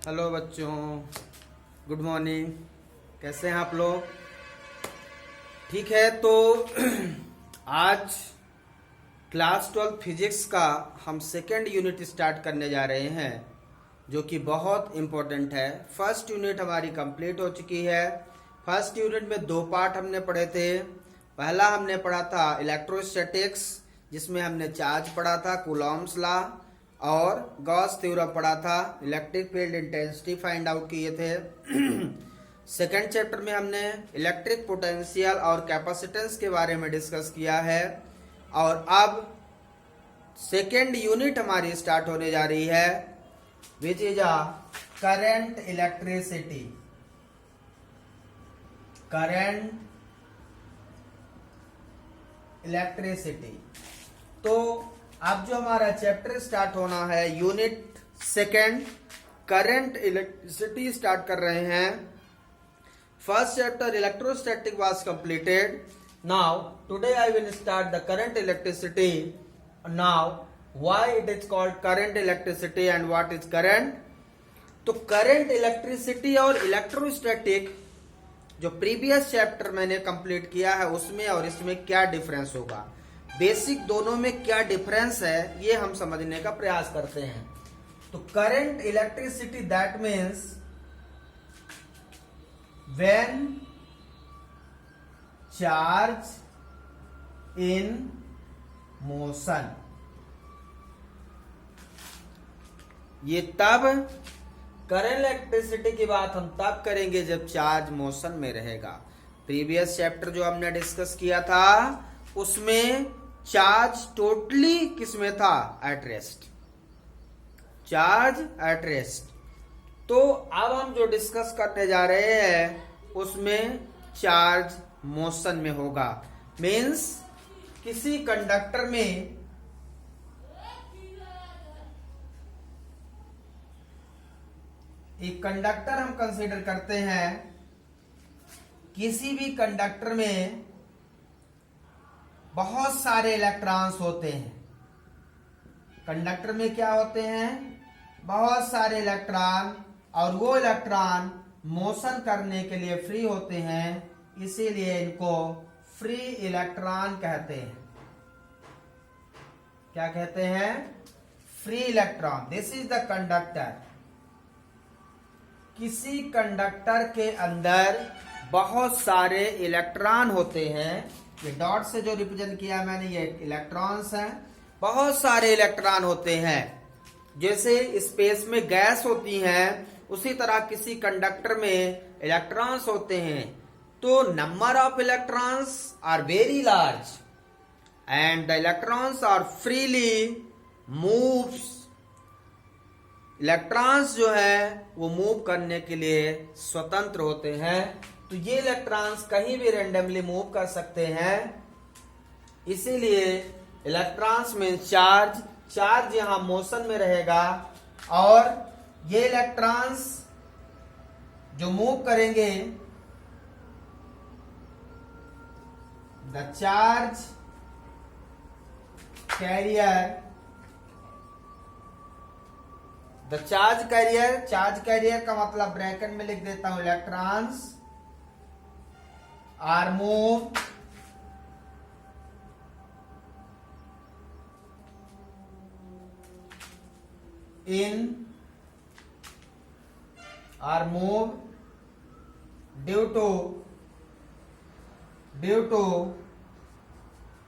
Hello बच्चों, good morning. कैसे हैं आप लोग? ठीक है, तो आज क्लास 12 फिजिक्स का हम सेकेंड यूनिट स्टार्ट करने जा रहे हैं, जो कि बहुत इम्पोर्टेंट है। फर्स्ट यूनिट हमारी कंप्लीट हो चुकी है। फर्स्ट यूनिट में दो पार्ट हमने पढ़े थे। पहला हमने पढ़ा था इलेक्ट्रोस्टैटिक्स, जिसमें हमने चार्ज पढ़ा था, कूलॉम्स लॉ और गॉस थ्योरम पढ़ा था। Electric field intensity find out किए थे। सेकेंड चैप्टर में हमने इलेक्ट्रिक पोटेंशियल और कैपेसिटेंस के बारे में डिस्कस किया है। और अब सेकेंड यूनिट हमारी स्टार्ट होने जा रही है, which is a current electricity. Current electricity. तो अब जो हमारा चैप्टर स्टार्ट होना है, unit second current electricity start कर रहे हैं। First chapter electrostatic was completed. Now today I will start the current electricity. Now why it is called current electricity and what is current. तो current electricity और electrostatic जो previous chapter मैंने complete किया है, उसमें और इसमें क्या डिफरेंस होगा, बेसिक दोनों में क्या डिफरेंस है, ये हम समझने का प्रयास करते हैं। तो current electricity that means when charge in motion. ये तब करंट इलेक्ट्रिसिटी की बात हम तब करेंगे जब चार्ज मोशन में रहेगा। प्रीवियस चैप्टर जो हमने डिस्कस किया था, उसमें चार्ज टोटली किसमें था? At rest. Charge at rest. तो अब हम जो डिस्कस करने जा रहे हैं, उसमें चार्ज मोशन में होगा। मीन्स किसी कंडक्टर में एक कंडक्टर हम कंसीडर करते हैं। किसी भी कंडक्टर में बहुत सारे इलेक्ट्रॉन्स होते हैं। कंडक्टर में क्या होते हैं? बहुत सारे इलेक्ट्रॉन, और वो इलेक्ट्रॉन मोशन करने के लिए फ्री होते हैं, इसीलिए इनको फ्री इलेक्ट्रॉन कहते हैं। क्या कहते हैं? Free electron. This is the conductor. किसी कंडक्टर के अंदर बहुत सारे इलेक्ट्रॉन होते हैं। ये डॉट से जो रिप्रेजेंट किया मैंने, ये इलेक्ट्रॉन्स हैं। बहुत सारे इलेक्ट्रॉन होते हैं। जैसे स्पेस में गैस होती हैं, उसी तरह किसी कंडक्टर में इलेक्ट्रॉन्स होते हैं। तो number of electrons are very large and the electrons are freely moves. Electrons जो है वो मूव करने के लिए स्वतंत्र होते हैं। तो ये इलेक्ट्रॉन्स कहीं भी रेंडमली मूव कर सकते हैं, इसीलिए इलेक्ट्रॉन्स में चार्ज। चार्ज यहां मोशन में रहेगा, और ये इलेक्ट्रॉन्स जो मूव करेंगे, the charge carrier. The charge carrier, charge carrier का मतलब ब्रैकेट में लिख देता हूं, electrons are move in or move due to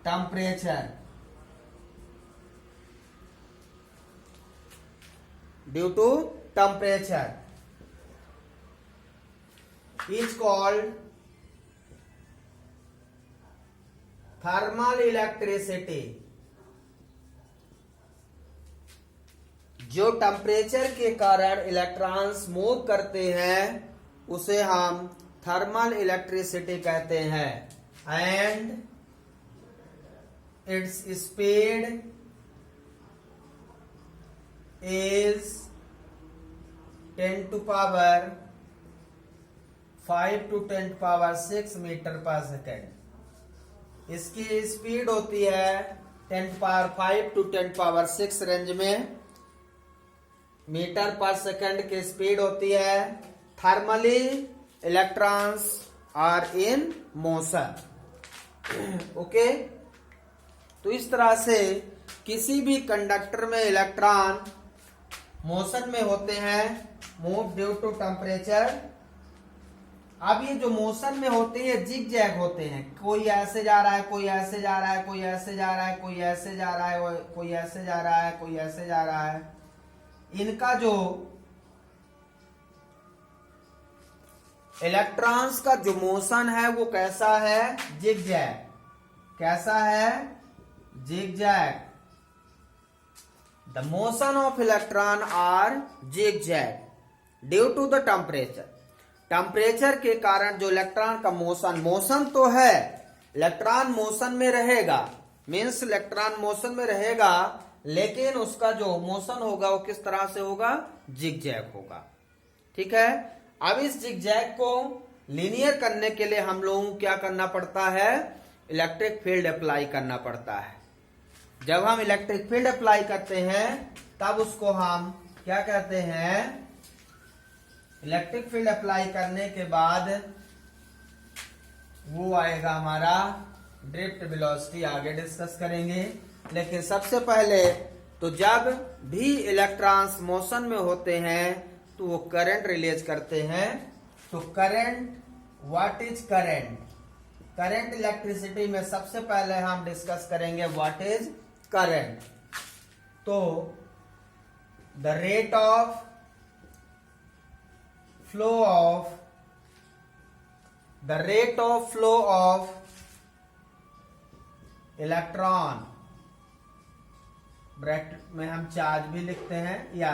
temperature. Due to temperature is called thermal electricity. जो टेम्परेचर के कारण इलेक्ट्रॉन्स मूव करते हैं, उसे हम थर्मल इलेक्ट्रिसिटी कहते हैं। And its speed is 10 to power 5 to 10 to power 6 meter per second. इसकी स्पीड होती है 10 to power 5 to 10 to power 6 range में। मीटर पर सेकंड की स्पीड होती है। Thermally electrons are in motion. Okay, तो इस तरह से किसी भी कंडक्टर में इलेक्ट्रॉन मोशन में होते हैं, मूव ड्यू टू टेम्परेचर। अब ये जो मोशन में होते हैं जिग जैग होते हैं, कोई ऐसे जा रहा है, कोई ऐसे जा रहा है, कोई ऐसे जा रहा है, कोई ऐसे जा रहा है, कोई ऐसे जा रहा है, कोई ऐसे जा रहा है। इनका जो इलेक्ट्रॉन्स का जो मोशन है वो कैसा है? Zig zag. कैसा है? Zig zag. The motion of electron are zig zag due to the temperature. Temperature के कारण जो इलेक्ट्रॉन का मोशन तो है, इलेक्ट्रॉन मोशन में रहेगा, मीन्स इलेक्ट्रॉन मोशन में रहेगा, लेकिन उसका जो मोशन होगा वो किस तरह से होगा? जिग जैग होगा। ठीक है। अब इस जिग जैग को लीनियर करने के लिए हम लोगों को क्या करना पड़ता है? इलेक्ट्रिक फील्ड अप्लाई करना पड़ता है। जब हम इलेक्ट्रिक फील्ड अप्लाई करते हैं तब उसको हम क्या कहते हैं? इलेक्ट्रिक फील्ड अप्लाई करने के बाद वो आएगा हमारा ड्रिफ्ट वेलोसिटी। आगे डिस्कस करेंगे, लेकिन सबसे पहले तो जब भी इलेक्ट्रॉन्स मोशन में होते हैं तो वो करंट रिलीज करते हैं। तो current, what is current? Current electricity में सबसे पहले हम डिस्कस करेंगे व्हाट इज करंट। तो the rate of flow of electron, bracket में हम चार्ज भी लिखते हैं या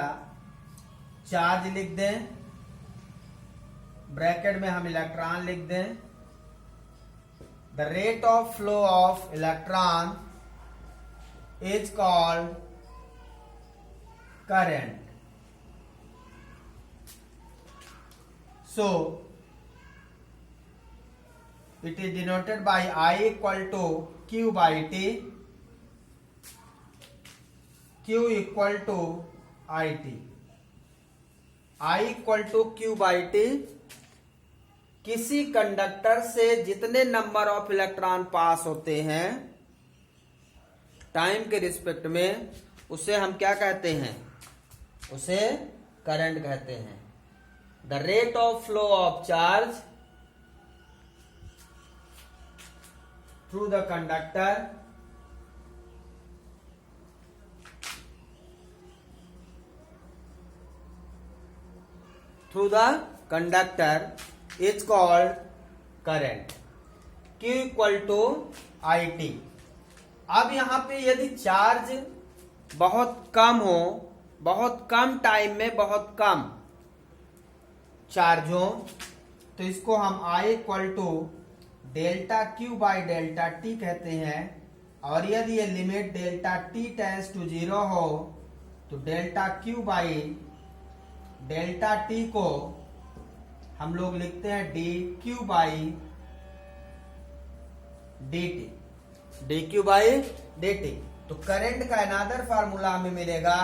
चार्ज लिख दें, ब्रैकेट में हम इलेक्ट्रॉन लिख दें। The rate of flow of electron is called current. So it is denoted by I equal to Q by T. Q equal to IT. I equal to Q by T। किसी conductor से जितने number of electron पास होते हैं time के respect में, उसे हम क्या कहते हैं? उसे करंट कहते हैं। The rate of flow of charge through the conductor is called current। Q equal to IT। अब यहां पे यदि चार्ज बहुत कम हो, बहुत कम टाइम में बहुत कम चार्ज हो, तो इसको हम I equal to delta q by delta t कहते हैं। और यदि ये limit delta t tends to 0 हो तो delta q by delta t को हम लोग लिखते हैं d q by d t. D q by d t. तो करंट का अनदर फार्मूला हमें मिलेगा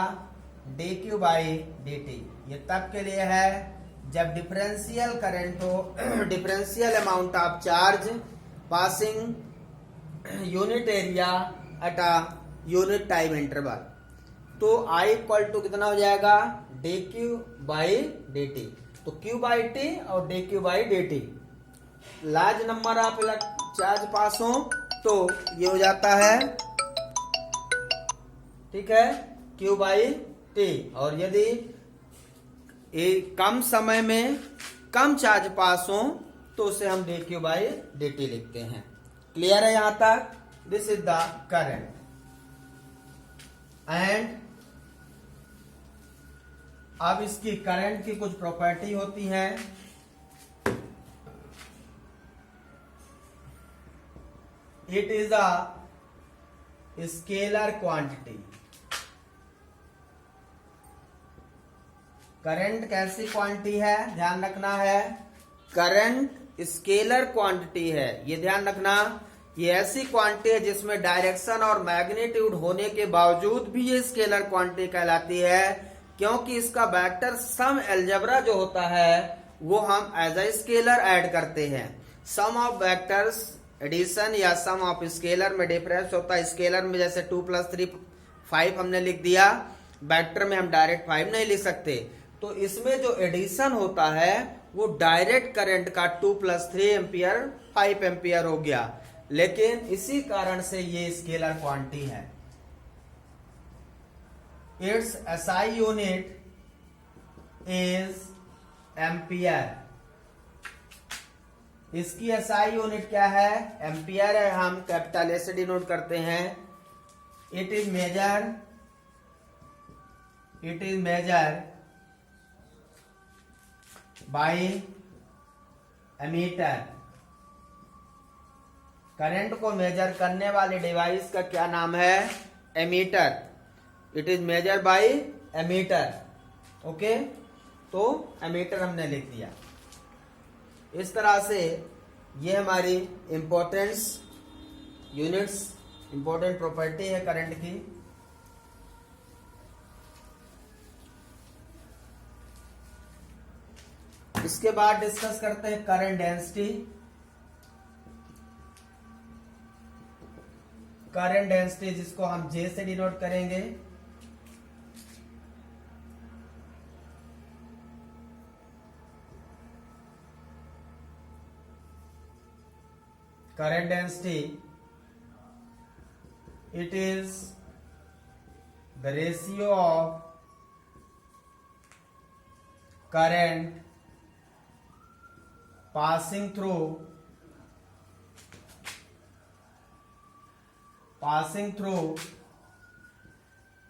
d q by d t. ये तब के लिए है जब डिफरेंशियल करंट हो, differential amount of charge passing unit area at a unit time interval. तो I इक्वल टू कितना हो जाएगा? D q by d t. तो क्यू बाई टी और d q by d t, large number of charge pass हो तो ये हो जाता है, ठीक है, क्यू बाई टी। और यदि कम समय में कम चार्ज पास हो तो उसे हम D q by d T लिखते हैं। क्लियर है यहां तक? This is the current. And अब इसकी करंट की कुछ प्रॉपर्टी होती है। It is a scalar quantity. Current कैसी क्वांटिटी है? ध्यान रखना है, करंट स्केलर क्वांटिटी है। ये ध्यान रखना, ये ऐसी क्वांटिटी है जिसमें डायरेक्शन और मैग्नीट्यूड होने के बावजूद भी ये स्केलर क्वांटिटी कहलाती है, क्योंकि इसका वेक्टर सम अलजेब्रा जो होता है वो हम एज अ स्केलर ऐड करते हैं। सम ऑफ वेक्टर्स एडिशन या सम ऑफ स्केलर में डिफरेंस होता है। स्केलर में जैसे 2 + 3 5 हमने लिख दिया, वेक्टर में हम डायरेक्ट 5 नहीं लिख सकते। तो इसमें जो एडिशन होता है वो डायरेक्ट करंट का 2 + 3 एम्पियर 5 एम्पियर हो गया, लेकिन इसी कारण से ये स्केलर क्वांटिटी है। It's SI unit is ampere. इसकी एसआई यूनिट क्या है? एम्पियर है। हम कैपिटल ए से डिनोट करते हैं। It is measure by ammeter. Current को मेजर करने वाले डिवाइस का क्या नाम है? Ammeter. It is measure by ammeter. Okay, तो एमीटर हमने लिख दिया। इस तरह से ये हमारी इंपॉर्टेंस यूनिट्स, इंपॉर्टेंट प्रॉपर्टी है करंट की। इसके बाद डिस्कस करते हैं करंट डेंसिटी। करंट डेंसिटी जिसको हम J से डिनोट करेंगे। current density, it is the ratio of current passing through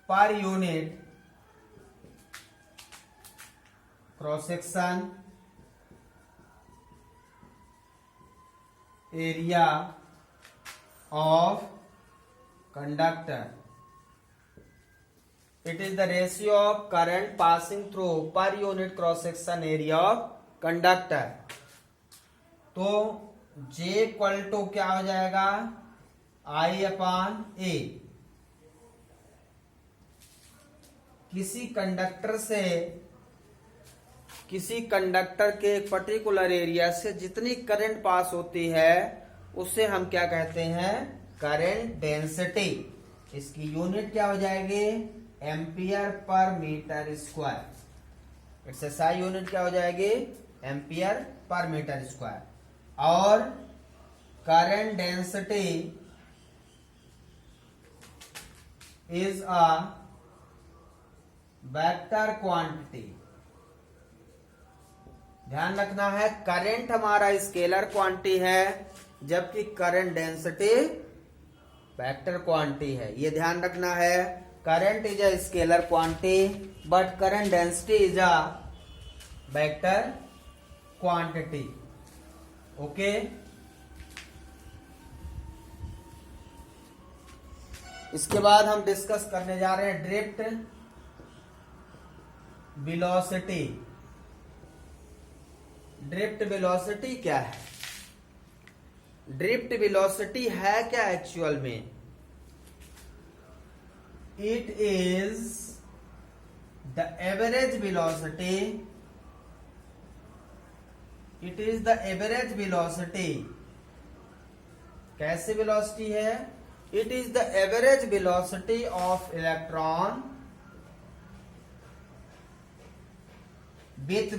per unit cross section area of conductor. It is the ratio of current passing through per unit cross section area of conductor. तो J equal to क्या हो जाएगा? I/A। किसी conductor के एक particular area से जितनी current pass होती है उसे हम क्या कहते हैं? Current density. इसकी यूनिट क्या हो जाएगी? Ampere per meter square. Its SI unit क्या हो जाएगी? Ampere per meter square. और current density is a vector quantity. ध्यान रखना है, करंट हमारा स्केलर क्वांटिटी है जबकि करंट डेंसिटी वेक्टर क्वांटिटी है। ये ध्यान रखना है, current is a scalar quantity but current density is a vector quantity. Okay, इसके बाद हम डिस्कस करने जा रहे हैं ड्रिफ्ट वेलोसिटी। ड्रिफ्ट वेलोसिटी क्या है? ड्रिफ्ट वेलोसिटी है क्या एक्चुअल में? It is the average velocity. It is the average velocity. कैसे वेलोसिटी है? It is the average velocity of electron with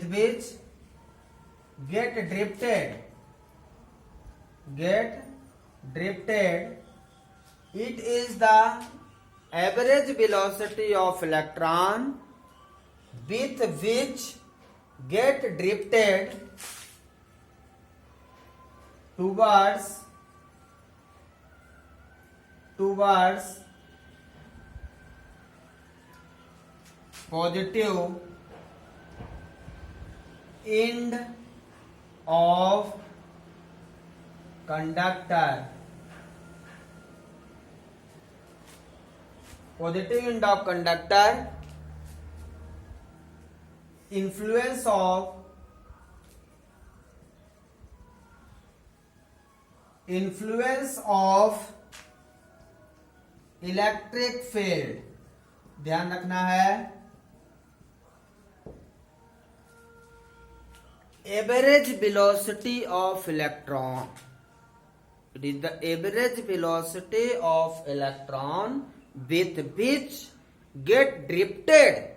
which get drifted. It is the average velocity of electron with which get drifted towards positive end of conductor. Positive end of conductor. Influence of electric field, ध्यान रखना है, average velocity of electron, it is the average velocity of electron with which get drifted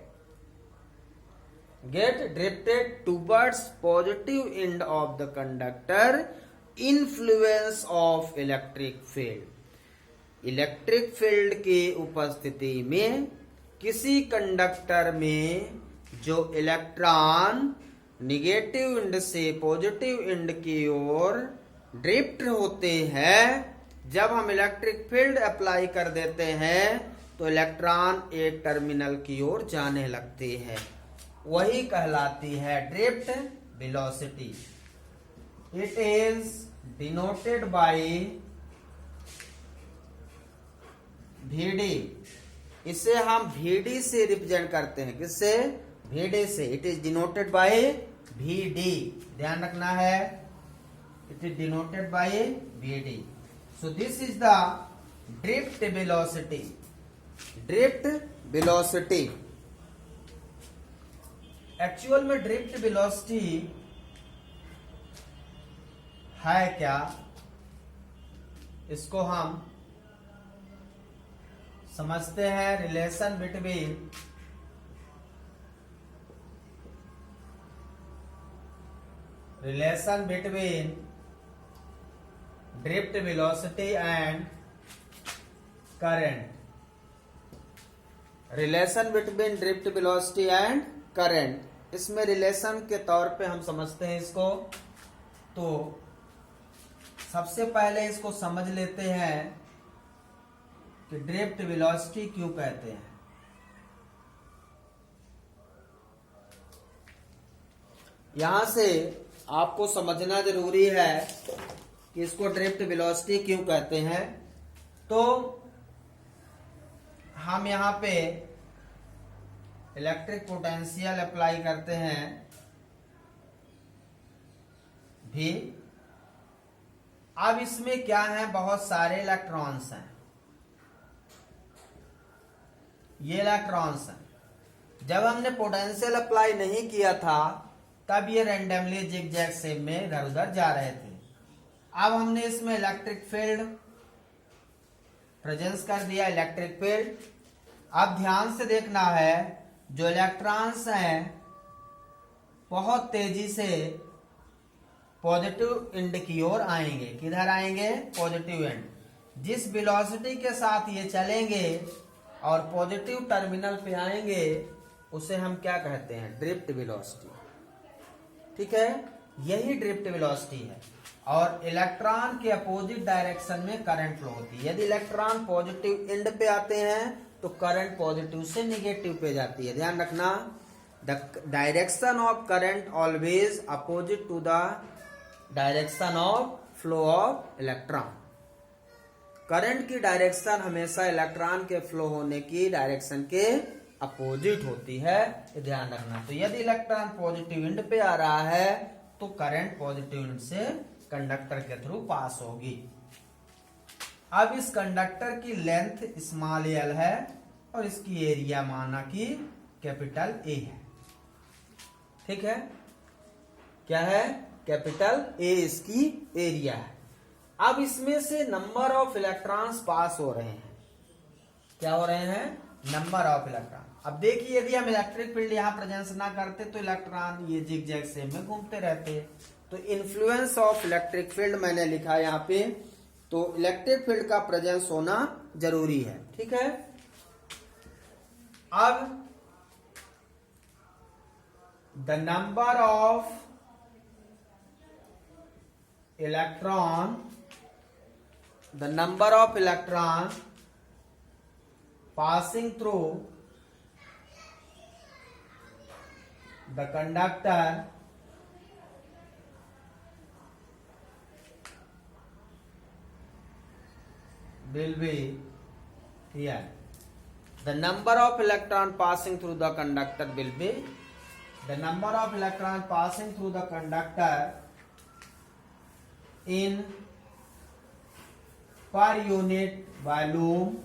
towards positive end of the conductor, influence of electric field. Electric field की उपस्थिति में किसी conductor में जो electron negative and से positive and की ओर drift होते हैं, जब हम इलेक्ट्रिक फील्ड अप्लाई कर देते हैं तो इलेक्ट्रॉन एक टर्मिनल की ओर जाने लगते हैं, वही कहलाती है drift velocity. It is denoted by VD, इसे हम VD से रिप्रेजेंट करते हैं, किससे? VD से। It is denoted by VD, ध्यान रखना है, it is denoted by VD. So this is the drift velocity. Drift velocity. Actual में drift velocity है क्या, इसको हम समझते हैं relation between drift velocity and current. Relation between drift velocity and current, इसमें रिलेशन के तौर पे हम समझते हैं इसको। तो सबसे पहले इसको समझ लेते हैं कि ड्रिफ्ट वेलोसिटी क्यों कहते हैं। यहां से आपको समझना जरूरी है कि इसको ड्रिफ्ट वेलोसिटी क्यों कहते हैं। तो हम यहां पे इलेक्ट्रिक पोटेंशियल अप्लाई करते हैं भी। अब इसमें क्या है, बहुत सारे इलेक्ट्रॉन्स हैं, ये इलेक्ट्रॉन्स हैं। जब हमने पोटेंशियल अप्लाई नहीं किया था तब ये रैंडमली जिगजैग शेप में इधर उधर जा रहे थे। अब हमने इसमें इलेक्ट्रिक फील्ड प्रेजेंस कर दिया, इलेक्ट्रिक फील्ड। अब ध्यान से देखना है, जो इलेक्ट्रॉन्स हैं बहुत तेजी से पॉजिटिव एंड की ओर आएंगे। किधर आएंगे? Positive and. जिस वेलोसिटी के साथ ये चलेंगे और पॉजिटिव टर्मिनल पे आएंगे उसे हम क्या कहते हैं? Drift velocity. ठीक है, यही ड्रिफ्ट वेलोसिटी है। और इलेक्ट्रॉन के अपोजिट डायरेक्शन में करंट फ्लो होती है। यदि इलेक्ट्रॉन पॉजिटिव एंड पे आते हैं तो करंट पॉजिटिव से निगेटिव पे जाती है। ध्यान रखना, the direction of current always opposite to the direction of flow of electron. Current की डायरेक्शन हमेशा इलेक्ट्रॉन के फ्लो होने की डायरेक्शन के अपोजिट होती है, ध्यान रखना। तो यदि इलेक्ट्रॉन पॉजिटिव एंड पे आ रहा है तो करंट पॉजिटिव एंड से कंडक्टर के थ्रू पास होगी। अब इस कंडक्टर की लेंथ स्मॉल एल है और इसकी एरिया माना कि कैपिटल ए है। ठीक है, क्या है? कैपिटल ए इसकी एरिया है। अब इसमें से नंबर ऑफ इलेक्ट्रॉन्स पास हो रहे हैं। क्या हो रहे हैं? Number of electron. अब देखिए, यदि हम इलेक्ट्रिक फील्ड यहां प्रेजेंस ना करते तो इलेक्ट्रॉन ये जिगजैग शेप में घूमते रहते। तो इन्फ्लुएंस ऑफ इलेक्ट्रिक फील्ड मैंने लिखा यहां पे। तो इलेक्ट्रिक फील्ड का प्रेजेंस होना जरूरी है। ठीक है, अब the number of electron passing through the conductor will be here. The number of electron passing through the conductor will be the number of electron passing through the conductor in per unit volume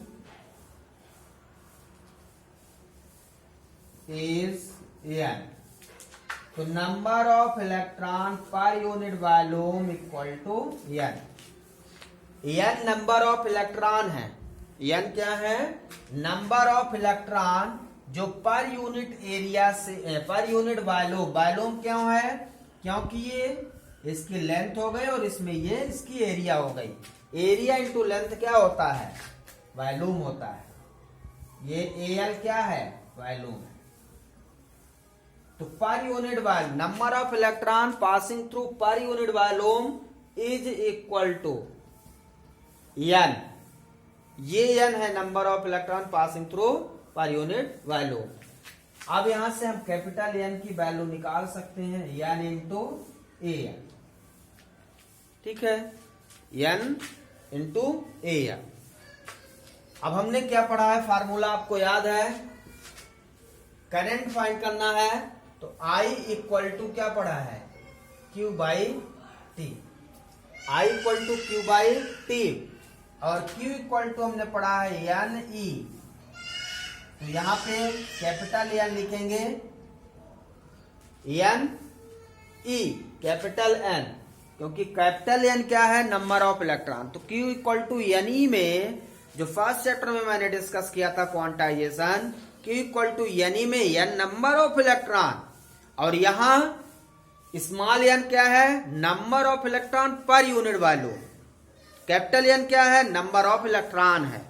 is n. तो number of electron per unit volume equal to n. n number of electron है. n क्या है? Number of electron जो per unit area से पर unit volume. Volume क्यों है? क्योंकि ये इसकी लेंथ हो गई और इसमें ये इसकी एरिया हो गई. एरिया इंटू लेंथ क्या होता है? वॉल्यूम होता है. ये AL क्या है? वॉल्यूम है. तो per unit volume number of electron passing through per unit volume is equal to n. ये n है number of electron passing through per unit volume. अब यहां से हम कैपिटल N की वैल्यू निकाल सकते हैं. n into AN. ठीक है, n इंटू AN. अब हमने क्या पढ़ा है? फार्मूला आपको याद है? करंट फाइंड करना है तो I इक्वल टू क्या पढ़ा है? Q by t. I equal to Q by t और Q इक्वल टू हमने पढ़ा है NE. तो यहां पे कैपिटल N लिखेंगे, NE कैपिटल N, क्योंकि कैपिटल N क्या है? Number of electron. तो Q इक्वल टू NE में जो फर्स्ट चैप्टर में मैंने डिस्कस किया था quantization, Q equal to NE में n नंबर ऑफ इलेक्ट्रॉन और यहां स्मॉल n क्या है? Number of electron per unit volume. Capital N क्या है? नंबर ऑफ इलेक्ट्रॉन है.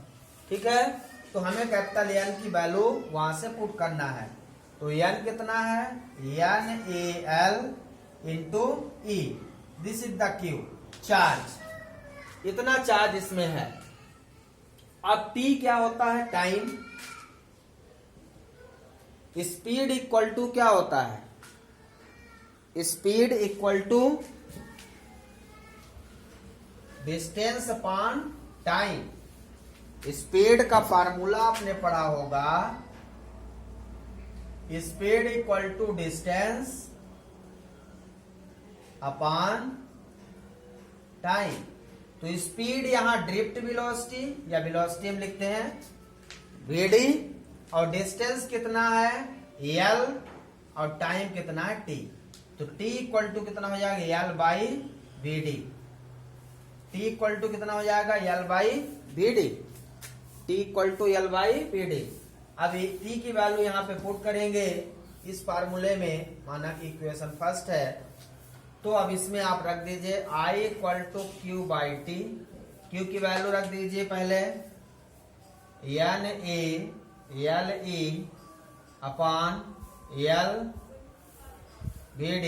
ठीक है, तो हमें कैपिटल N की वैल्यू वहां से पुट करना है. तो n कितना है? NaL into E. This is the Q charge. इतना चार्ज इसमें है. अब T क्या होता है? टाइम. स्पीड इक्वल टू क्या होता है? Speed equal to distance upon time. Speed का फार्मूला आपने पढ़ा होगा. Speed equal to distance upon time. तो स्पीड यहां ड्रिफ्ट वेलोसिटी या वेलोसिटी हम लिखते हैं vd और डिस्टेंस कितना है? L और टाइम कितना है? T. तो T इक्वल टू कितना हो जाएगा? L by VD. T equal to कितना हो जाएगा? L by VD. T equal to L by VD. अब T की वैल्यू यहां पे पुट करेंगे इस फार्मूले में. माना कि इक्वेशन फर्स्ट है तो अब इसमें आप रख दीजिए I equal to Q by t. Q की वैल्यू रख दीजिए पहले NaLe अपॉन L VD.